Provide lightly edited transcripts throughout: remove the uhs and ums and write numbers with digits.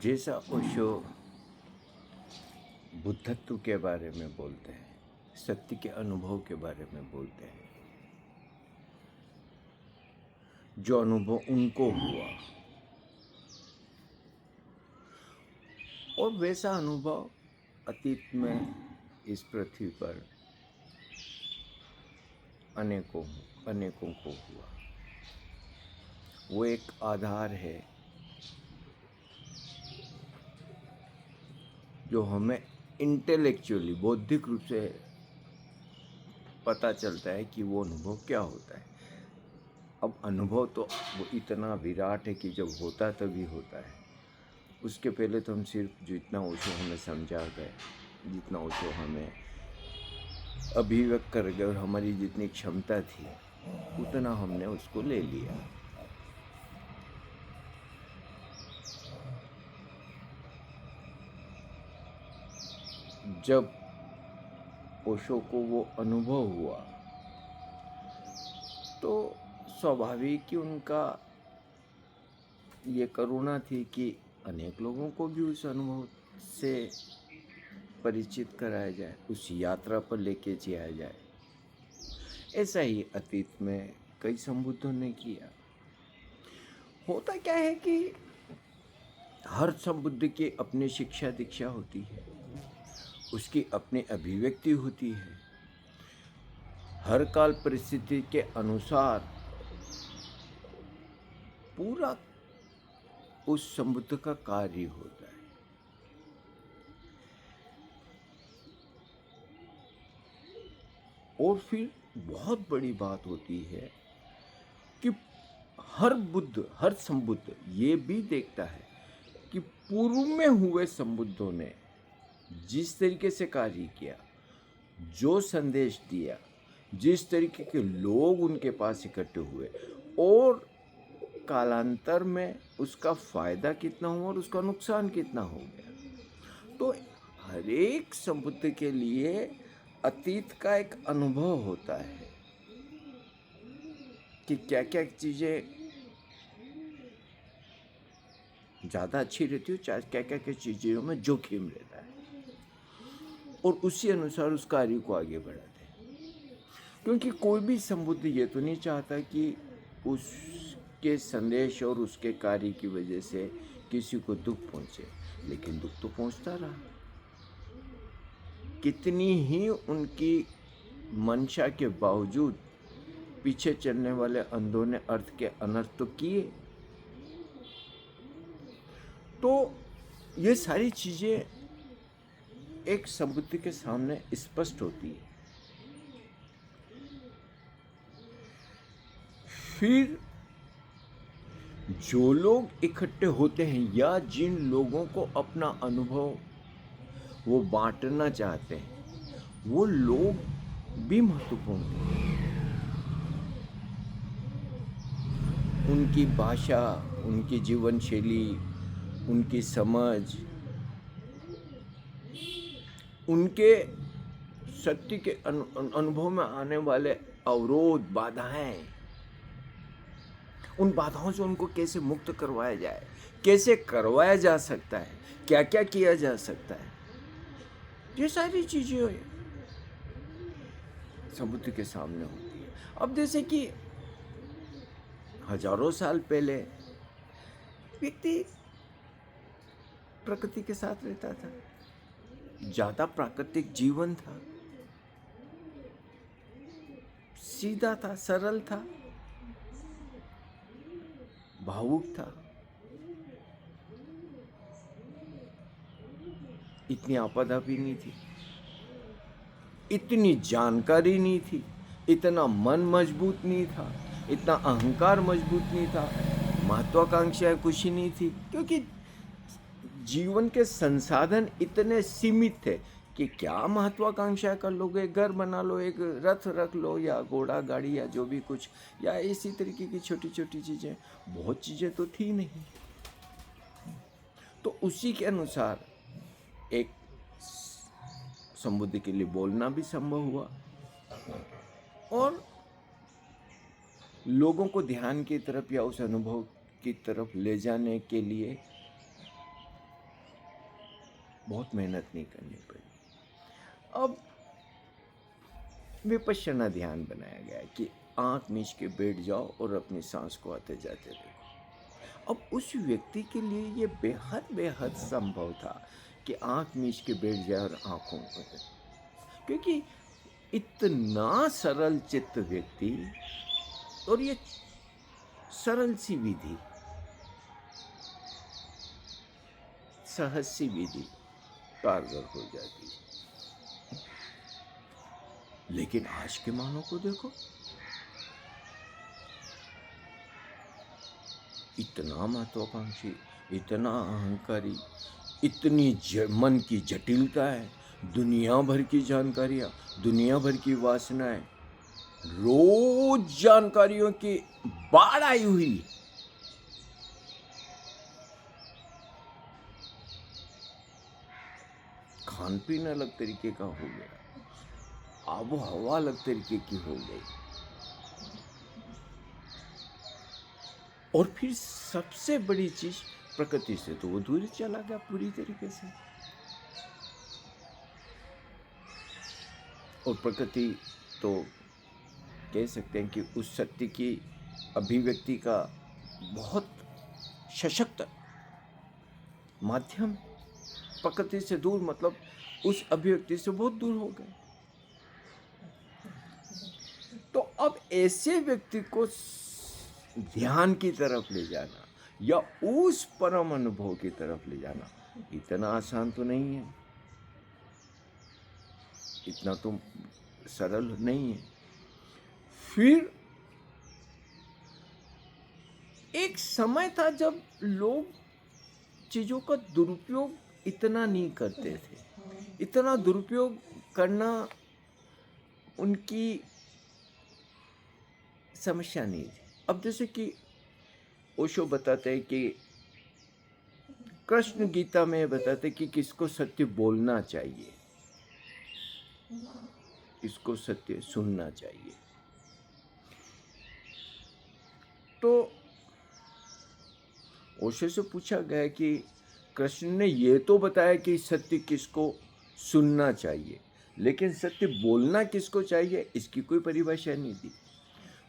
जैसा ओशो बुद्धत्व के बारे में बोलते हैं, सत्य के अनुभव के बारे में बोलते हैं, जो अनुभव उनको हुआ और वैसा अनुभव अतीत में इस पृथ्वी पर अनेकों को हुआ। वो एक आधार है जो हमें इंटेलेक्चुअली बौद्धिक रूप से पता चलता है कि वो अनुभव क्या होता है। अब अनुभव तो वो इतना विराट है कि जब होता तभी होता है। उसके पहले तो हम सिर्फ जितना ओशो हमें समझा गए, जितना ओशो हमें अभिव्यक्त कर गए और हमारी जितनी क्षमता थी उतना हमने उसको ले लिया। जब ओशो को वो अनुभव हुआ तो स्वाभाविक कि उनका ये करुणा थी कि अनेक लोगों को भी उस अनुभव से परिचित कराया जाए, उस यात्रा पर लेके जाया जाए। ऐसा ही अतीत में कई संबुद्धों ने किया। होता क्या है कि हर संबुद्ध की अपनी शिक्षा दीक्षा होती है, उसकी अपनी अभिव्यक्ति होती है। हर काल परिस्थिति के अनुसार पूरा उस संबुद्ध का कार्य होता है। और फिर बहुत बड़ी बात होती है कि हर बुद्ध, हर संबुद्ध ये भी देखता है कि पूर्व में हुए संबुद्धों ने जिस तरीके से कार्य किया, जो संदेश दिया, जिस तरीके के लोग उनके पास इकट्ठे हुए और कालांतर में उसका फायदा कितना हुआ और उसका नुकसान कितना हो गया। तो हर एक संबुद्ध के लिए अतीत का एक अनुभव होता है कि क्या क्या चीज़ें ज़्यादा अच्छी रहती है, क्या क्या क्या चीज़ों में जोखिम रहता है, और उसी अनुसार उस कार्य को आगे बढ़ाते हैं। क्योंकि कोई भी संबुद्ध ये तो नहीं चाहता कि उसके संदेश और उसके कार्य की वजह से किसी को दुख पहुँचे, लेकिन दुख तो पहुँचता रहा। कितनी ही उनकी मंशा के बावजूद पीछे चलने वाले अंधों ने अर्थ के अनर्थ तो किए। तो ये सारी चीजें एक संबुद्ध के सामने स्पष्ट होती है। फिर जो लोग इकट्ठे होते हैं या जिन लोगों को अपना अनुभव वो बांटना चाहते हैं, वो लोग भी महत्वपूर्ण हैं। उनकी भाषा, उनकी जीवन शैली, उनकी समझ, उनके सत्य के अनुभव में आने वाले अवरोध, बाधाएं, उन बाधाओं से उनको कैसे मुक्त करवाया जाए, कैसे करवाया जा सकता है, क्या क्या किया जा सकता है, ये सारी चीजें संबुद्ध के सामने होती है। अब जैसे कि हजारों साल पहले व्यक्ति प्रकृति के साथ रहता था, ज्यादा प्राकृतिक जीवन था, सीधा था, सरल था, भावुक था। इतनी आपदा भी नहीं थी, इतनी जानकारी नहीं थी, इतना मन मजबूत नहीं था, इतना अहंकार मजबूत नहीं था, महत्वाकांक्षाएं कुछ ही नहीं थी, क्योंकि जीवन के संसाधन इतने सीमित थे कि क्या महत्वाकांक्षा कर लोगे, घर बना लो, एक रथ रख लो, या घोड़ा गाड़ी, या जो भी कुछ, या इसी तरीके की छोटी छोटी चीज़ें, बहुत चीज़ें तो थी नहीं। तो उसी के अनुसार एक संबुद्ध के लिए बोलना भी संभव हुआ और लोगों को ध्यान की तरफ या उस अनुभव की तरफ ले जाने के लिए बहुत मेहनत नहीं करनी पड़ी। अब विपश्यना ध्यान बनाया गया है कि आंख मीच के बैठ जाओ और अपनी सांस को आते जाते देखो। अब उस व्यक्ति के लिए ये बेहद बेहद संभव था कि आंख मीच के बैठ जाए और आंखों को, क्योंकि इतना सरल चित्त व्यक्ति और ये सरल सी विधि, सहज सी विधि कारगर हो जाती है। लेकिन आज के मानव को देखो, इतना महत्वाकांक्षी, इतना अहंकारी, इतनी मन की जटिलता है, दुनिया भर की जानकारियां, दुनिया भर की वासनाएं, रोज जानकारियों की बाढ़ आई हुई। खान पीन अलग तरीके का हो गया, आबो हवा अलग तरीके की हो गई, और फिर सबसे बड़ी चीज प्रकृति से तो वो दूर चला गया पूरी तरीके से। और प्रकृति तो कह सकते हैं कि उस सत्य की अभिव्यक्ति का बहुत सशक्त माध्यम, प्रकृति से दूर मतलब उस अभिव्यक्ति से बहुत दूर हो गए। तो अब ऐसे व्यक्ति को ध्यान की तरफ ले जाना या उस परम अनुभव की तरफ ले जाना इतना आसान तो नहीं है, इतना तो सरल नहीं है। फिर एक समय था जब लोग चीजों का दुरुपयोग इतना नहीं करते थे, इतना दुरुपयोग करना उनकी समस्या नहीं थी। अब जैसे कि ओशो बताते हैं कि कृष्ण गीता में बताते कि किसको सत्य बोलना चाहिए, किसको सत्य सुनना चाहिए। तो ओशो से पूछा गया कि कृष्ण ने ये तो बताया कि सत्य किसको सुनना चाहिए, लेकिन सत्य बोलना किसको चाहिए इसकी कोई परिभाषा नहीं दी।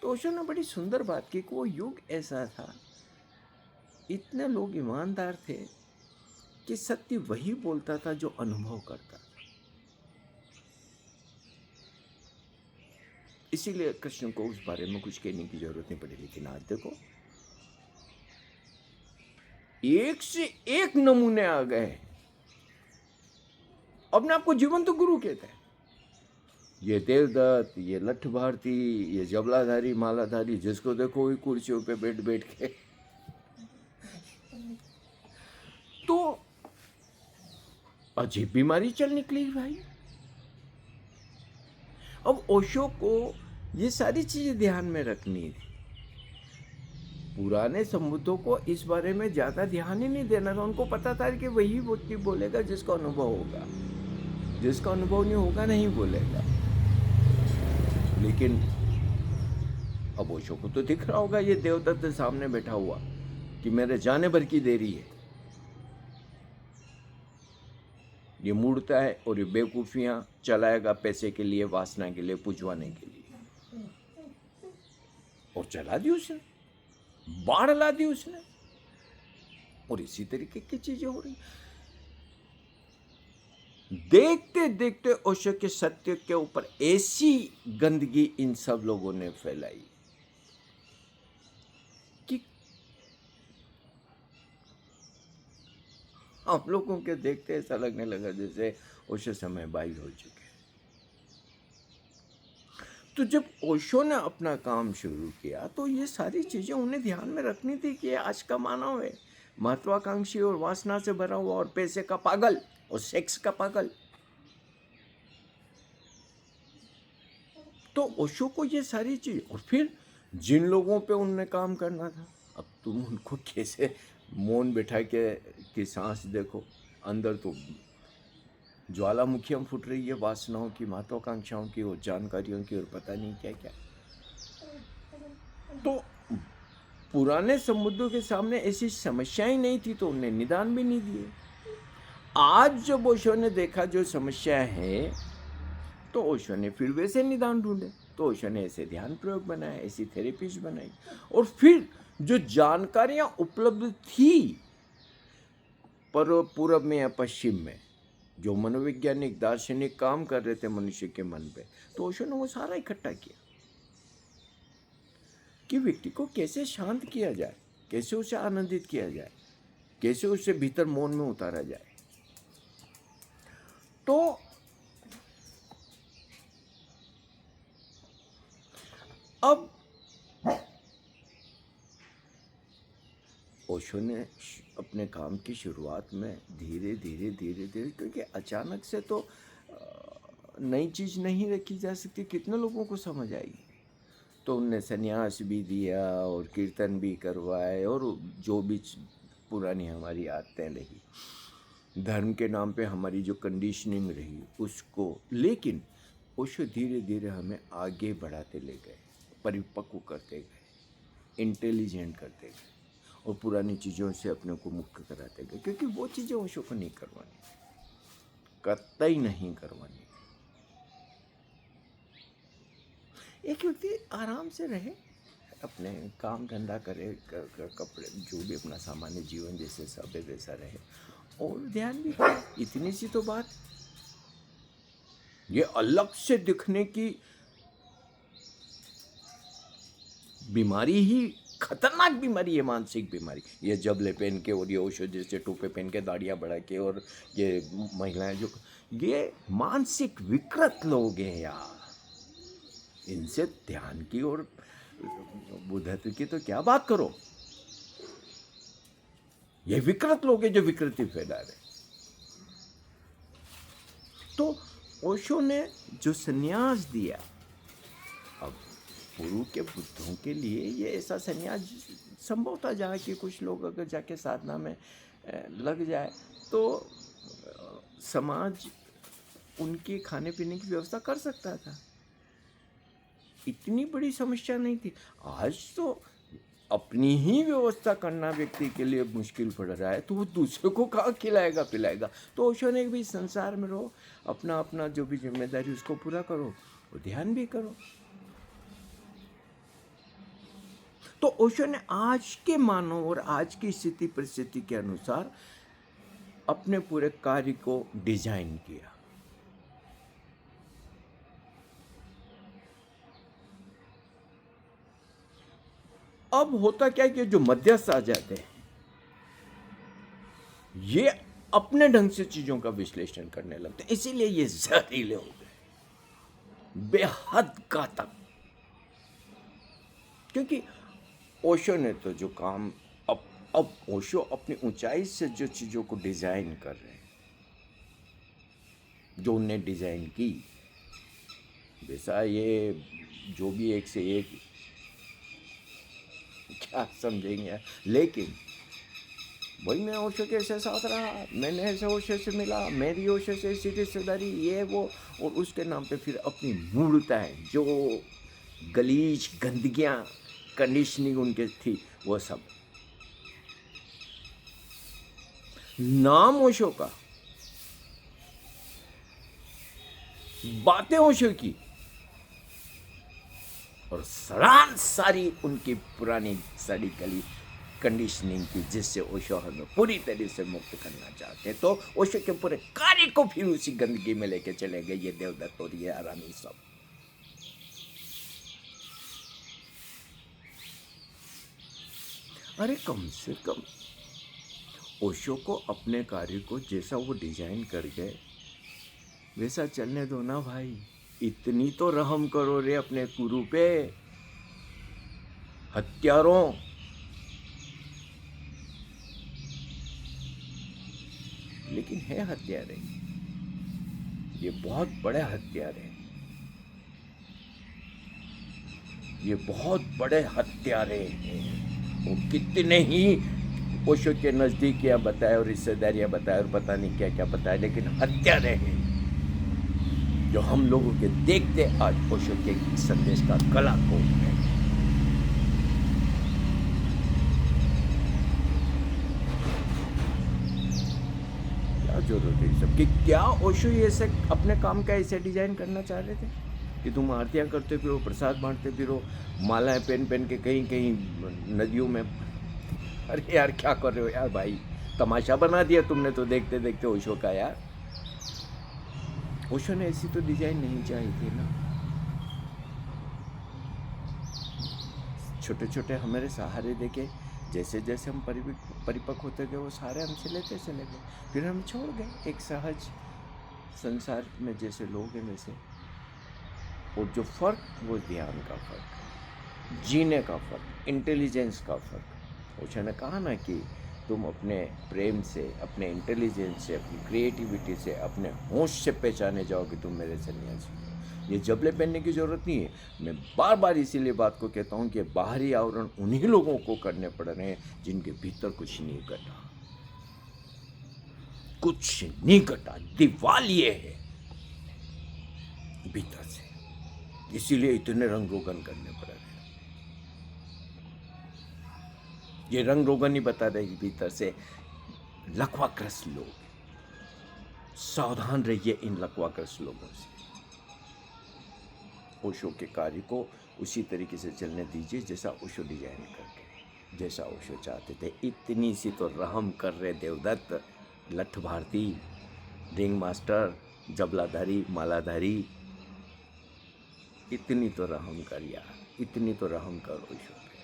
तो ओशो ने बड़ी सुंदर बात की कि वो युग ऐसा था, इतने लोग ईमानदार थे कि सत्य वही बोलता था जो अनुभव करता था। इसीलिए कृष्ण को उस बारे में कुछ कहने की जरूरत नहीं पड़ी। लेकिन आज देखो एक से एक नमूने आ गए। अपने आपको जीवंत गुरु कहते हैं। ये देवदत्त, ये लठ भारती, ये जबलाधारी, मालाधारी, जिसको देखो वही कुर्सियों पे बैठ बैठ के। तो अजीब बीमारी चल निकली भाई। अब ओशो को ये सारी चीजें ध्यान में रखनी थी। पुराने संबुद्धों को इस बारे में ज्यादा ध्यान ही नहीं देना था। उनको पता था कि वही व्यक्ति बोलेगा जिसका अनुभव होगा, जिसका अनुभव नहीं होगा नहीं बोलेगा। लेकिन अब ओशो को तो दिख रहा होगा ये देवदत्त सामने बैठा हुआ कि मेरे जाने भर की देरी है, ये मुड़ता है और ये बेवकूफियां चलाएगा पैसे के लिए, वासना के लिए, पुजवाने के लिए। और चला दी उसने, बाढ़ ला दी उसने। और इसी तरीके की चीजें हो रही। देखते देखते ओशो के सत्य के ऊपर ऐसी गंदगी इन सब लोगों ने फैलाई कि आप लोगों के देखते ऐसा लगने लगा जैसे ओशो समय बाई हो चुके। तो जब ओशो ने अपना काम शुरू किया तो ये सारी चीजें उन्हें ध्यान में रखनी थी कि आज का मानव है महत्वाकांक्षी और वासना से भरा हुआ और पैसे का पागल और सेक्स का पागल। तो ओशो को ये सारी चीज, और फिर जिन लोगों पे उनने काम करना था, अब तुम उनको कैसे मौन बैठा के की सांस देखो, अंदर तो ज्वालामुखियां फूट रही है वासनाओं की, महत्वाकांक्षाओं की और जानकारियों की और पता नहीं क्या क्या। तो पुराने समुद्रों के सामने ऐसी समस्याएं नहीं थी तो उन्हें निदान भी नहीं दिए। आज जब ओशो ने देखा जो समस्या है, तो ओशो ने फिर वैसे निदान ढूंढे। तो ओशो ने ऐसे ध्यान प्रयोग बनाए, ऐसी थेरेपीज बनाई, और फिर जो जानकारियां उपलब्ध थी पूर्व में या पश्चिम में, जो मनोवैज्ञानिक दार्शनिक काम कर रहे थे मनुष्य के मन पे, तो ओशो ने वो सारा इकट्ठा किया कि व्यक्ति को कैसे शांत किया जाए, कैसे उसे आनंदित किया जाए, कैसे उसे भीतर मौन में उतारा जाए। तो अब ओशो ने अपने काम की शुरुआत में धीरे धीरे धीरे धीरे, क्योंकि अचानक से तो नई चीज़ नहीं रखी जा सकती, कितने लोगों को समझ आएगी। तो उनने संन्यास भी दिया और कीर्तन भी करवाए, और जो भी पुरानी हमारी आदतें रही, धर्म के नाम पे हमारी जो कंडीशनिंग रही उसको, लेकिन ओशो धीरे धीरे हमें आगे बढ़ाते ले गए, परिपक्व करते गए, इंटेलिजेंट करते गए, और पुरानी चीज़ों से अपने को मुक्त कराते गए, क्योंकि वो चीज़ें ओशो को नहीं करवानी, कतई नहीं करवानी। एक व्यक्ति आराम से रहे, अपने काम धंधा करे, कपड़े जो भी अपना सामान्य जीवन जैसे सब है वैसा रहे, और ध्यान भी करे। इतनी सी तो बात। ये अलग से दिखने की बीमारी ही खतरनाक बीमारी है, मानसिक बीमारी। ये जबले पहन के और ये ओशो जैसे टोपे पहन के दाढ़ियाँ बढ़ा के, और ये महिलाएं जो, ये मानसिक विकृत लोग हैं यार। इनसे ध्यान की और बुद्धत्व की तो क्या बात करो। ये विकृत लोग हैं जो विकृति फैला रहे। तो ओशो ने जो संन्यास दिया, अब पूर्व के बुद्धों के लिए ये ऐसा संन्यास संभव था जहाँ कि कुछ लोग अगर जाके साधना में लग जाए तो समाज उनके खाने पीने की व्यवस्था कर सकता था, इतनी बड़ी समस्या नहीं थी। आज तो अपनी ही व्यवस्था करना व्यक्ति के लिए मुश्किल पड़ रहा है, तो वो दूसरे को कहाँ खिलाएगा पिलाएगा। तो ओशो ने भी संसार में रहो, अपना अपना जो भी जिम्मेदारी उसको पूरा करो और ध्यान भी करो। तो ओशो ने आज के मानव और आज की स्थिति परिस्थिति के अनुसार अपने पूरे कार्य को डिजाइन किया। अब होता क्या कि जो मध्यस्थ आ जाते हैं ये अपने ढंग से चीजों का विश्लेषण करने लगते हैं, इसीलिए ये जहरीले हो गए, बेहद घातक। क्योंकि ओशो ने तो जो काम, अब ओशो अपनी ऊंचाई से जो चीजों को डिजाइन कर रहे हैं, जो उनने डिजाइन की, वैसा ये जो भी एक से एक क्या समझेंगे। लेकिन वही मैं ओशो के ऐसे साथ रहा, मैंने ऐसे ओशो से मिला, मेरी ओशो से ऐसी रिश्तेदारी, ये वो, और उसके नाम पे फिर अपनी मूर्ता है, जो गलीच गंदगियां कंडीशनिंग उनके थी वो सब। नाम ओशो का, बातें ओशो की, और सरान सारी उनकी पुरानी सड़ी गली कंडीशनिंग की, जिससे ओशो हमें पूरी तरह से मुक्त करना चाहते। तो ओशो के पूरे कार्य को फिर उसी गंदगी में लेके चले गए ये देवदत्त और ये आरामी सब। अरे कम से कम ओशो को अपने कार्य को जैसा वो डिजाइन कर गए वैसा चलने दो ना भाई। इतनी तो रहम करो रे अपने गुरु पे। हत्यारों, लेकिन है हत्यारे, ये बहुत बड़े हत्यारे, ये बहुत बड़े हत्यारे हैं। वो कितने ही ओशो के नजदीकियां बताए और रिश्तेदारियां बताए और पता नहीं क्या क्या बताए, लेकिन हत्यारे हैं जो हम लोगों के देखते आज ओशो के संदेश का गला घोट है। क्या जरूरत है सबकी। क्या ओशो ये ऐसे अपने काम का ऐसे डिजाइन करना चाह रहे थे कि तुम आरतियां करते फिरो, प्रसाद बांटते फिरो, मालाएं पहन पहन के कहीं कहीं नदियों में? अरे यार क्या कर रहे हो यार भाई, तमाशा बना दिया तुमने तो देखते देखते ओशो का यार। ओशो ने ऐसी तो डिजाइन नहीं चाहिए थी ना। छोटे छोटे हमारे सहारे देके जैसे जैसे हम परिपक्व होते गए वो सारे हमसे लेते चले गए, फिर हम छोड़ गए एक सहज संसार में जैसे लोग हैं वैसे। और जो फर्क वो ध्यान का फर्क, जीने का फर्क, इंटेलिजेंस का फर्क। ओशो ने कहा ना कि तुम अपने प्रेम से, अपने इंटेलिजेंस से, अपनी क्रिएटिविटी से, अपने होश से पहचाने जाओ कि तुम मेरे सन्यासी हो। ये जबले पहनने की जरूरत नहीं है। मैं बार बार इसीलिए बात को कहता हूँ कि बाहरी आवरण उन्हीं लोगों को करने पड़ रहे हैं जिनके भीतर कुछ नहीं घटा, कुछ नहीं घटा, दीवार ये है भीतर से, इसीलिए इतने रंग रोगन करने पड़ रहे हैं। ये रंग रोगन ही बता रहे भीतर से लकवाग्रस्त लोग, सावधान रहिए इन लकवाग्रस्त लोगों से। ओशो के कार्य को उसी तरीके से चलने दीजिए जैसा ओशो डिजाइन करके, जैसा ओशो चाहते थे। इतनी सी तो रहम कर रहे देवदत्त, लठ भारती, रिंग मास्टर, जबलाधारी, मालाधारी, इतनी तो रहम कर यार, इतनी तो रहम कर ओशो पे।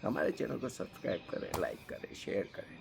हमारे चैनल को सब्सक्राइब करें, लाइक करें, शेयर करें।